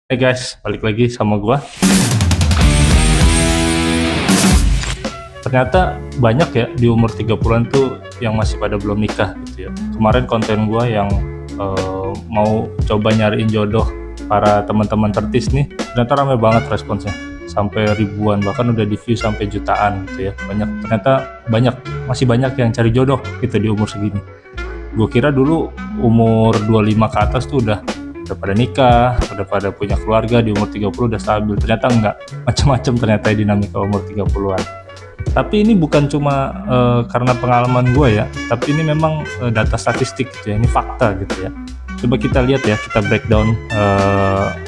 Hey guys, balik lagi sama gua. Ternyata banyak ya di umur 30-an tuh yang masih pada belum nikah gitu ya. Kemarin konten gua yang mau coba nyariin jodoh para teman-teman tertis nih, ternyata ramai banget responsnya. Sampai ribuan, bahkan udah di view sampai jutaan gitu ya. Masih banyak yang cari jodoh gitu di umur segini. Gue kira dulu umur 25 ke atas tuh udah pada nikah, udah pada punya keluarga, di umur 30 udah stabil. Ternyata enggak, macam-macam ternyata dinamika umur 30-an. Tapi ini bukan cuma karena pengalaman gue ya, tapi ini memang data statistik gitu ya, ini fakta gitu ya. Coba kita lihat ya, kita breakdown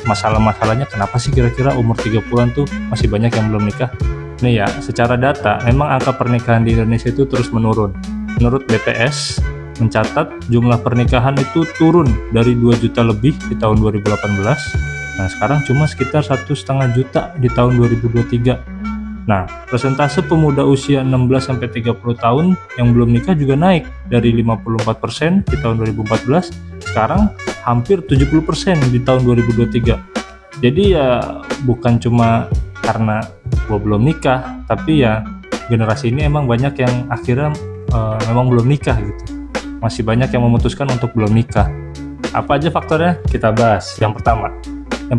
masalah-masalahnya, kenapa sih kira-kira umur 30-an tuh masih banyak yang belum nikah. Nih ya, secara data memang angka pernikahan di Indonesia itu terus menurun. Menurut BPS mencatat jumlah pernikahan itu turun dari 2 juta lebih di tahun 2018. Nah, sekarang cuma sekitar 1,5 juta di tahun 2023. Nah, persentase pemuda usia 16-30 tahun yang belum nikah juga naik dari 54% di tahun 2014, sekarang hampir 70% di tahun 2023. Jadi ya bukan cuma karena gua belum nikah, tapi ya generasi ini emang banyak yang akhirnya memang belum nikah gitu. Masih banyak yang memutuskan untuk belum nikah. Apa aja faktornya? Kita bahas. Yang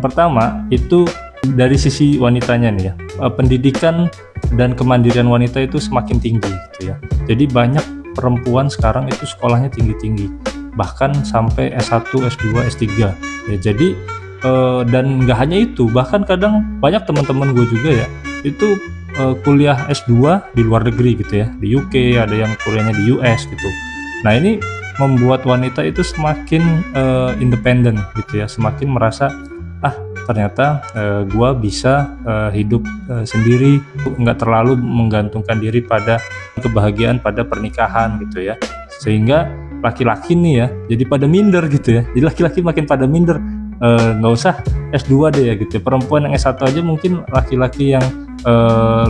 pertama itu dari sisi wanitanya nih ya. Pendidikan dan kemandirian wanita itu semakin tinggi gitu ya. Jadi banyak perempuan sekarang itu sekolahnya tinggi-tinggi. Bahkan sampai S1, S2, S3. Ya, jadi dan nggak hanya itu, bahkan kadang banyak teman-teman gue juga ya, itu kuliah S2 di luar negeri gitu ya. Di UK, ada yang kuliahnya di US gitu. Nah, ini membuat wanita itu semakin independen gitu ya, semakin merasa ternyata gua bisa hidup sendiri, nggak terlalu menggantungkan diri pada kebahagiaan pada pernikahan gitu ya. Sehingga laki-laki nih ya jadi pada minder gitu ya, jadi laki-laki makin pada minder, nggak usah S2 deh ya gitu ya. Perempuan yang S1 aja mungkin laki-laki yang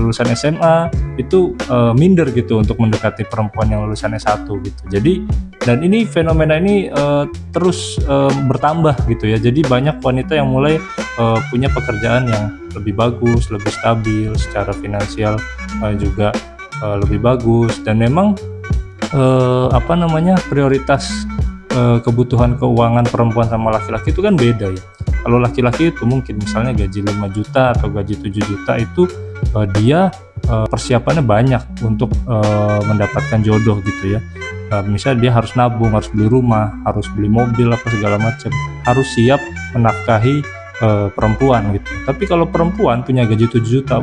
lulusan SMA itu minder gitu untuk mendekati perempuan yang lulusan S1 gitu. Jadi dan ini fenomena ini terus bertambah gitu ya. Jadi banyak wanita yang mulai punya pekerjaan yang lebih bagus, lebih stabil secara finansial, juga lebih bagus, dan memang prioritas kebutuhan keuangan perempuan sama laki-laki itu kan beda ya. Kalau laki-laki itu mungkin misalnya gaji 5 juta atau gaji 7 juta itu dia persiapannya banyak untuk mendapatkan jodoh gitu ya. Misalnya dia harus nabung, harus beli rumah, harus beli mobil apa segala macam, harus siap menafkahi perempuan gitu. Tapi kalau perempuan punya gaji 7 juta,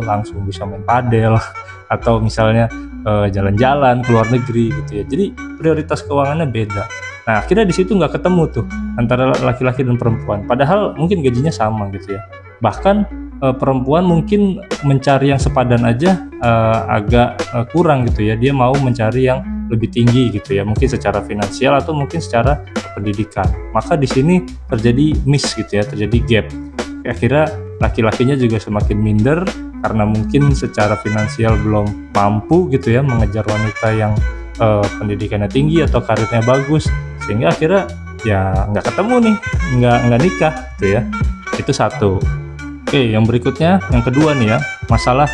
langsung bisa main padel atau misalnya jalan-jalan ke luar negeri gitu ya. Jadi prioritas keuangannya beda. Nah, akhirnya di situ nggak ketemu tuh antara laki-laki dan perempuan. Padahal mungkin gajinya sama gitu ya. Bahkan perempuan mungkin mencari yang sepadan aja agak kurang gitu ya. Dia mau mencari yang lebih tinggi gitu ya. Mungkin secara finansial atau mungkin secara pendidikan. Maka di sini terjadi miss gitu ya, terjadi gap. Akhirnya laki-lakinya juga semakin minder karena mungkin secara finansial belum mampu gitu ya mengejar wanita yang pendidikannya tinggi atau karirnya bagus, sehingga akhirnya ya nggak ketemu nih, nggak nikah gitu ya. Itu satu. Oke, yang berikutnya, yang kedua nih ya, masalah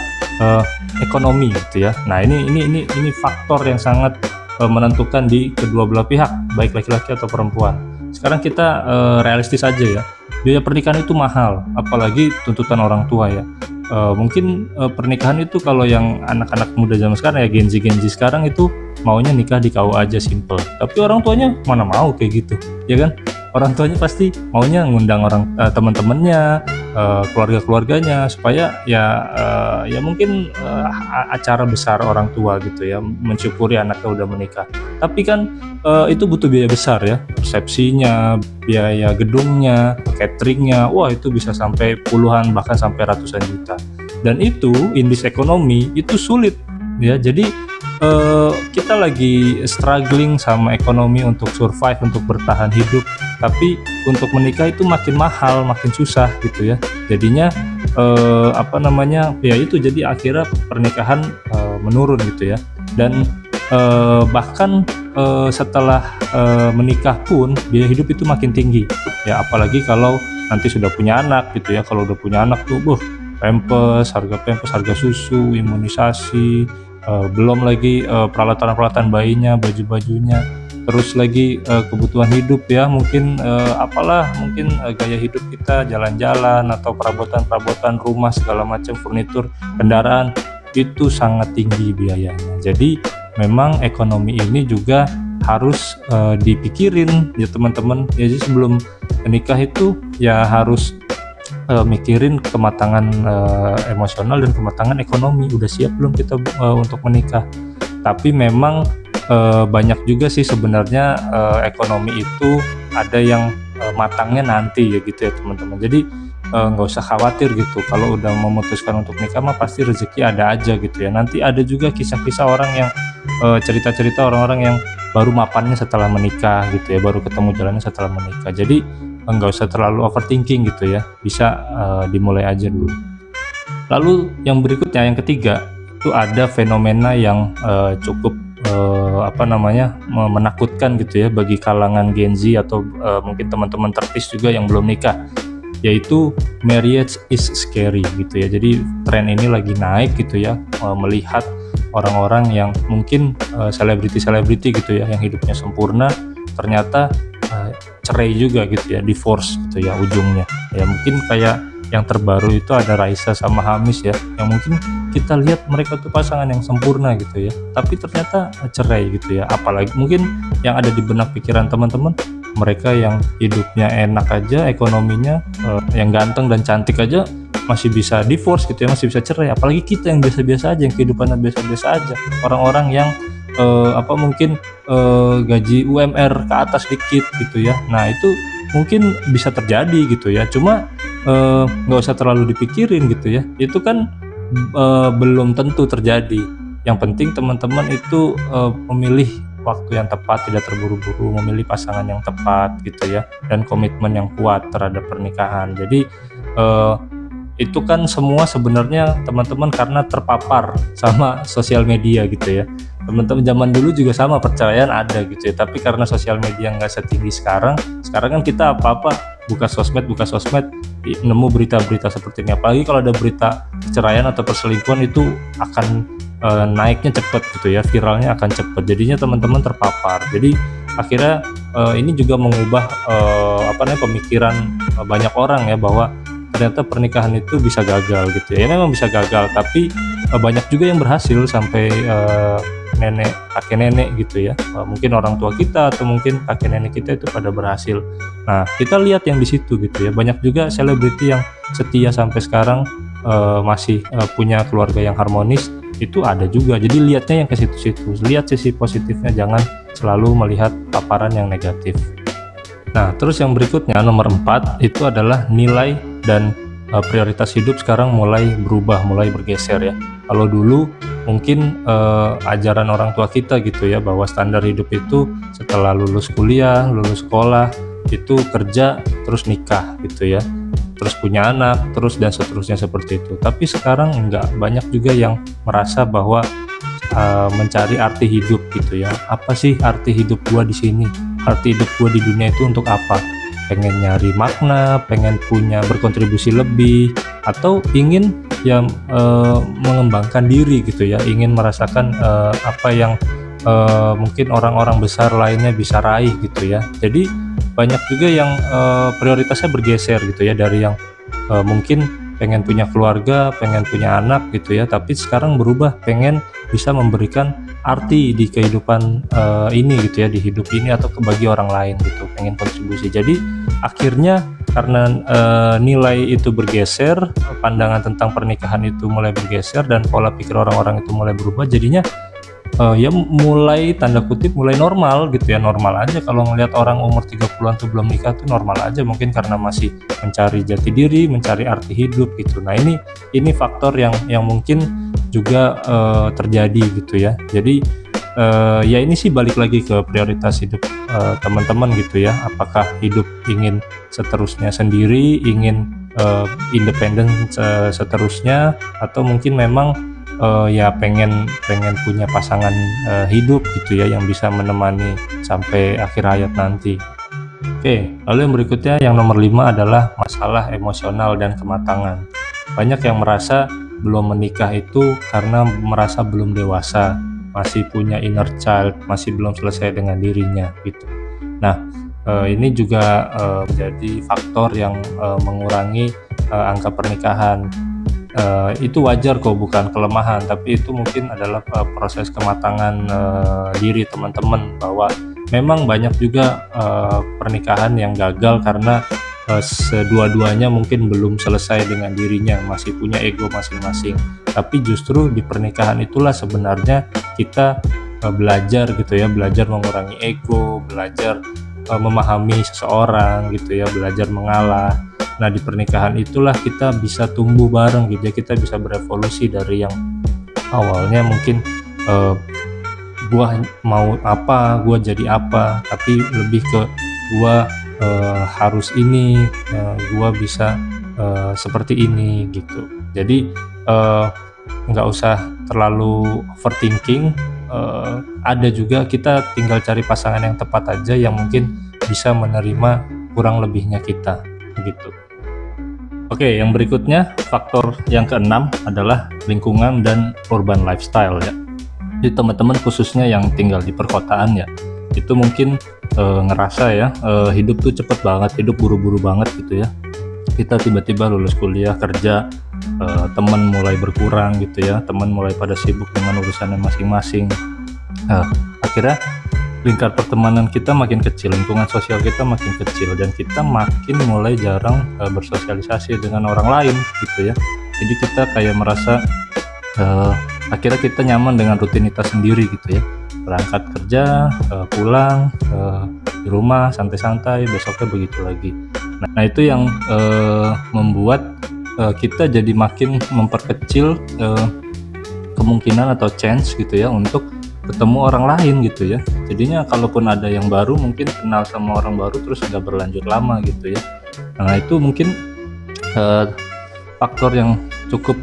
ekonomi gitu ya. Nah, ini faktor yang sangat menentukan di kedua belah pihak, baik laki-laki atau perempuan. Sekarang kita realistis aja ya, biaya pernikahan itu mahal, apalagi tuntutan orang tua ya. Mungkin pernikahan itu kalau yang anak-anak muda zaman sekarang ya, Gen Z sekarang itu maunya nikah di KUA aja, simple. Tapi orang tuanya mana mau kayak gitu, ya kan? Orang tuanya pasti maunya ngundang orang teman-temannya, keluarga-keluarganya, supaya ya mungkin acara besar orang tua gitu ya, mensyukuri anaknya udah menikah. Tapi kan itu butuh biaya besar ya, resepsinya, biaya gedungnya, cateringnya, wah itu bisa sampai puluhan bahkan sampai ratusan juta. Dan itu indeks ekonomi itu sulit ya. Jadi kita lagi struggling sama ekonomi untuk survive, untuk bertahan hidup, tapi untuk menikah itu makin mahal, makin susah gitu ya. Jadinya ya itu, jadi akhirnya pernikahan menurun gitu ya. Dan bahkan setelah menikah pun biaya hidup itu makin tinggi ya, apalagi kalau nanti sudah punya anak gitu ya. Kalau udah punya anak tuh, pampers, harga susu, imunisasi, belum lagi peralatan-peralatan bayinya, baju-bajunya, terus lagi kebutuhan hidup ya, mungkin gaya hidup kita, jalan-jalan atau perabotan-perabotan rumah segala macam, furnitur, kendaraan, itu sangat tinggi biayanya. Jadi memang ekonomi ini juga harus dipikirin ya teman-teman. Jadi sebelum menikah itu ya harus mikirin kematangan emosional dan kematangan ekonomi. Udah siap belum kita untuk menikah? Tapi memang banyak juga sih sebenarnya ekonomi itu ada yang matangnya nanti ya gitu ya teman-teman. Jadi nggak usah khawatir gitu, kalau udah memutuskan untuk nikah mah pasti rezeki ada aja gitu ya. Nanti ada juga kisah-kisah orang yang cerita-cerita orang-orang yang baru mapannya setelah menikah gitu ya, baru ketemu jalannya setelah menikah. Jadi nggak usah terlalu overthinking gitu ya, bisa dimulai aja dulu. Lalu yang berikutnya, yang ketiga, itu ada fenomena yang cukup menakutkan gitu ya bagi kalangan Gen Z atau mungkin teman-teman tertis juga yang belum nikah, yaitu marriage is scary gitu ya. Jadi tren ini lagi naik gitu ya, melihat orang-orang yang mungkin selebriti gitu ya, yang hidupnya sempurna, ternyata cerai juga gitu ya, divorce gitu ya ujungnya ya. Mungkin kayak yang terbaru itu ada Raisa sama Hamis ya, yang mungkin kita lihat mereka tuh pasangan yang sempurna gitu ya, tapi ternyata cerai gitu ya. Apalagi mungkin yang ada di benak pikiran teman-teman, mereka yang hidupnya enak aja, ekonominya yang ganteng dan cantik aja masih bisa divorce gitu ya, masih bisa cerai. Apalagi kita yang biasa-biasa aja, yang kehidupannya biasa-biasa aja, orang-orang yang gaji UMR ke atas dikit gitu ya. Nah itu mungkin bisa terjadi gitu ya, cuma nggak usah terlalu dipikirin gitu ya, itu kan belum tentu terjadi. Yang penting teman-teman itu memilih waktu yang tepat, tidak terburu-buru, memilih pasangan yang tepat gitu ya, dan komitmen yang kuat terhadap pernikahan. Jadi itu kan semua sebenarnya teman-teman karena terpapar sama sosial media gitu ya. Teman-teman zaman dulu juga sama, perceraian ada gitu ya, tapi karena sosial media nggak setinggi sekarang kan kita apa-apa buka sosmed nemu berita-berita seperti ini. Apalagi kalau ada berita perceraian atau perselingkuhan, itu akan naiknya cepat gitu ya, viralnya akan cepat, jadinya teman-teman terpapar. Jadi akhirnya ini juga mengubah pemikiran banyak orang ya, bahwa ternyata pernikahan itu bisa gagal gitu ya. Memang bisa gagal, tapi banyak juga yang berhasil sampai kakek nenek gitu ya. Mungkin orang tua kita atau mungkin kakek nenek kita itu pada berhasil. Nah kita lihat yang di situ gitu ya, banyak juga selebriti yang setia sampai sekarang, masih punya keluarga yang harmonis, itu ada juga. Jadi lihatnya yang ke situ-situ, lihat sisi positifnya, jangan selalu melihat paparan yang negatif. Nah terus yang berikutnya, nomor 4, itu adalah nilai dan prioritas hidup sekarang mulai berubah, mulai bergeser ya. Kalau dulu mungkin ajaran orang tua kita gitu ya, bahwa standar hidup itu setelah lulus kuliah, lulus sekolah, itu kerja terus nikah gitu ya, terus punya anak, terus dan seterusnya seperti itu. Tapi sekarang enggak, banyak juga yang merasa bahwa mencari arti hidup gitu ya. Apa sih arti hidup gua di sini? Arti hidup gua di dunia itu untuk apa? Pengen nyari makna, pengen punya berkontribusi lebih, atau ingin yang mengembangkan diri gitu ya, ingin merasakan apa yang mungkin orang-orang besar lainnya bisa raih gitu ya. Jadi banyak juga yang prioritasnya bergeser gitu ya, dari yang mungkin pengen punya keluarga, pengen punya anak gitu ya, tapi sekarang berubah, pengen bisa memberikan arti di kehidupan ini gitu ya, di hidup ini atau bagi orang lain gitu, pengen kontribusi. Jadi akhirnya karena nilai itu bergeser, pandangan tentang pernikahan itu mulai bergeser, dan pola pikir orang-orang itu mulai berubah, jadinya ya mulai tanda kutip mulai normal gitu ya. Normal aja kalau ngelihat orang umur 30-an tuh belum nikah tuh normal aja, mungkin karena masih mencari jati diri, mencari arti hidup gitu. Nah ini faktor yang mungkin juga terjadi gitu ya. Jadi ya ini sih balik lagi ke prioritas hidup teman-teman gitu ya. Apakah hidup ingin seterusnya sendiri, ingin independen seterusnya, atau mungkin memang ya pengen punya pasangan hidup gitu ya, yang bisa menemani sampai akhir hayat nanti. Oke, lalu yang berikutnya yang nomor 5 adalah masalah emosional dan kematangan. Banyak yang merasa belum menikah itu karena merasa belum dewasa, masih punya inner child, masih belum selesai dengan dirinya gitu. Nah, ini juga menjadi faktor yang mengurangi angka pernikahan. Itu wajar kok, bukan kelemahan, tapi itu mungkin adalah proses kematangan diri teman-teman, bahwa memang banyak juga pernikahan yang gagal karena kedua-duanya mungkin belum selesai dengan dirinya, masih punya ego masing-masing. Tapi justru di pernikahan itulah sebenarnya kita belajar gitu ya, belajar mengurangi ego, belajar memahami seseorang gitu ya, belajar mengalah. Nah, di pernikahan itulah kita bisa tumbuh bareng gitu ya, kita bisa berevolusi dari yang awalnya mungkin gua mau apa, gua jadi apa, tapi lebih ke gua harus ini, gua bisa seperti ini gitu. Jadi nggak usah terlalu overthinking. Ada juga, kita tinggal cari pasangan yang tepat aja, yang mungkin bisa menerima kurang lebihnya kita gitu. Oke, yang berikutnya, faktor yang keenam adalah lingkungan dan urban lifestyle ya. Jadi teman-teman khususnya yang tinggal di perkotaan ya, itu mungkin ngerasa ya hidup tuh cepet banget, hidup buru-buru banget gitu ya. Kita tiba-tiba lulus kuliah, kerja, teman mulai berkurang gitu ya, teman mulai pada sibuk dengan urusannya masing-masing. Akhirnya lingkar pertemanan kita makin kecil, lingkungan sosial kita makin kecil, dan kita makin mulai jarang bersosialisasi dengan orang lain gitu ya. Jadi kita kayak merasa akhirnya kita nyaman dengan rutinitas sendiri gitu ya, berangkat kerja, pulang, di rumah santai-santai, besoknya begitu lagi. Nah itu yang membuat kita jadi makin memperkecil kemungkinan atau chance gitu ya untuk ketemu orang lain gitu ya. Jadinya kalaupun ada yang baru, mungkin kenal sama orang baru terus udah berlanjut lama gitu ya. Nah itu mungkin faktor yang cukup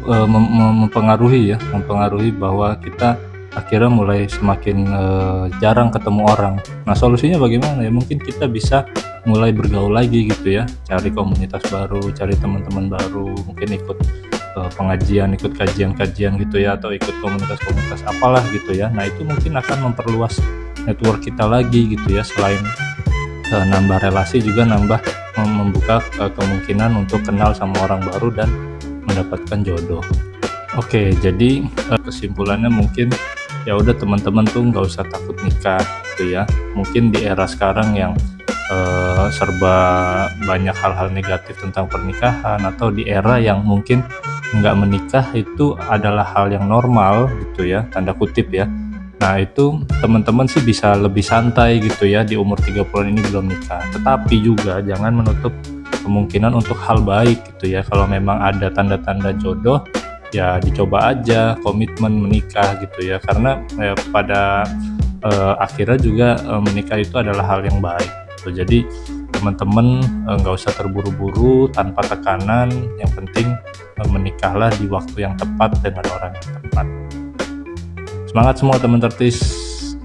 mempengaruhi bahwa kita akhirnya mulai semakin jarang ketemu orang. Nah solusinya bagaimana ya? Mungkin kita bisa mulai bergaul lagi gitu ya, cari komunitas baru, cari teman-teman baru, mungkin ikut pengajian, ikut kajian-kajian gitu ya, atau ikut komunitas-komunitas apalah gitu ya. Nah itu mungkin akan memperluas network kita lagi gitu ya, selain nambah relasi juga nambah membuka kemungkinan untuk kenal sama orang baru dan mendapatkan jodoh. Oke, jadi kesimpulannya mungkin ya udah, teman-teman tuh nggak usah takut nikah gitu ya. Mungkin di era sekarang yang serba banyak hal-hal negatif tentang pernikahan, atau di era yang mungkin nggak menikah itu adalah hal yang normal gitu ya, tanda kutip ya. Nah itu teman-teman sih bisa lebih santai gitu ya, di umur 30-an ini belum nikah. Tetapi juga jangan menutup kemungkinan untuk hal baik gitu ya. Kalau memang ada tanda-tanda jodoh, ya dicoba aja komitmen menikah gitu ya, karena pada akhirnya juga menikah itu adalah hal yang baik gitu. Jadi teman-teman nggak usah terburu-buru, tanpa tekanan, yang penting menikahlah di waktu yang tepat dengan orang yang tepat. Semangat semua teman tertis.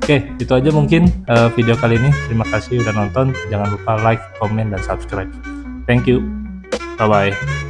Oke, itu aja mungkin video kali ini. Terima kasih udah nonton, jangan lupa like, komen, dan subscribe. Thank you, bye bye.